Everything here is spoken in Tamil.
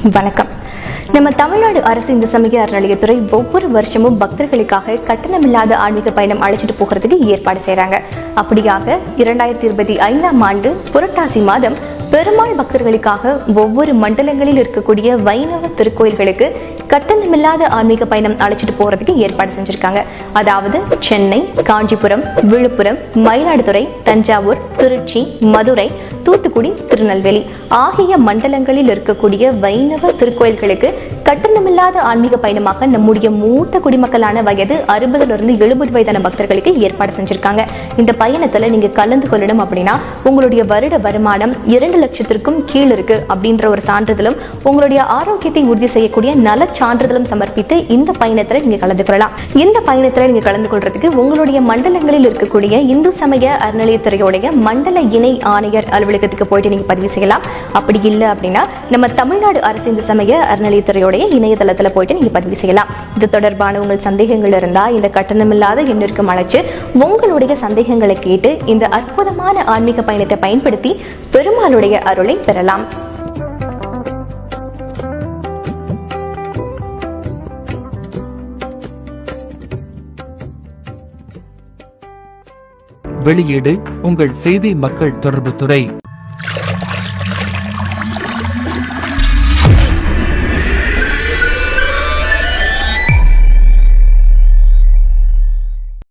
வணக்கம். நம்ம தமிழ்நாடு அரசு இந்து சமய அறநிலையத்துறை ஒவ்வொரு வருஷமும் பக்தர்களுக்காக கட்டணமில்லாத ஆன்மீக பயணம் அழைச்சிட்டு போகிறதுக்கு ஏற்பாடு செய்யறாங்க. அப்படியாக 2025ஆம் ஆண்டு புரட்டாசி மாதம் பெருமாள் பக்தர்களுக்காக ஒவ்வொரு மண்டலங்களில் இருக்கக்கூடிய வைணவ திருக்கோயில்களுக்கு கட்டணமில்லாத ஆன்மீக பயணம் அழைச்சிட்டு போறதுக்கு ஏற்பாடு செஞ்சிருக்காங்க. அதாவது சென்னை, காஞ்சிபுரம், விழுப்புரம், மயிலாடுதுறை, தஞ்சாவூர், திருச்சி, மதுரை, தூத்துக்குடி, திருநெல்வேலி ஆகிய மண்டலங்களில் இருக்கக்கூடிய வைணவ திருக்கோயில்களுக்கு கட்டணமில்லாத ஆன்மீக பயணமாக நம்முடைய மூத்த குடிமக்களான வயது 60 to 70 வயதான பக்தர்களுக்கு ஏற்பாடு செஞ்சிருக்காங்க. இந்த பயணத்துல நீங்க கலந்து கொள்ளணும் அப்படின்னா உங்களுடைய வருட வருமானம் 2 லட்சத்திற்கும் கீழ் இருக்கு அப்படின்ற ஒரு சான்றிதழும் உங்களுடைய ஆரோக்கியத்தை உறுதி செய்யக்கூடிய நல சான்றிதழும் சமர்ப்பித்து இந்த பயணத்துல நீங்க கலந்து கொள்ளலாம். இந்த பயணத்துல நீங்க கலந்து கொள்றதுக்கு உங்களுடைய மண்டலங்களில் இருக்கக்கூடிய இந்து சமய அறநிலையத்துறையுடைய மண்டல இணை ஆணையர் அலுவலகத்துக்கு போயிட்டு நீங்க பதிவு செய்யலாம். அப்படி இல்லை அப்படின்னா நம்ம தமிழ்நாடு அரசு இந்து சமய அறநிலையத்துறையுடைய இணையதளத்துல போயிட்டு நீங்க பதிவு செய்யலாம். இது தொடர்பான உங்கள் சந்தேகங்கள் இருந்தா இந்த கட்டணமில்லாத எண்ணிற்கு அழைச்சு உங்களுடைய சந்தேகங்களை கேட்டு இந்த அற்புதமான ஆன்மீக பயணத்தை பயன்படுத்தி பெருமாளுடைய அருளை பெறலாம். வெளியீடு உங்கள் செய்தி மக்கள் தொடர்பு துறை.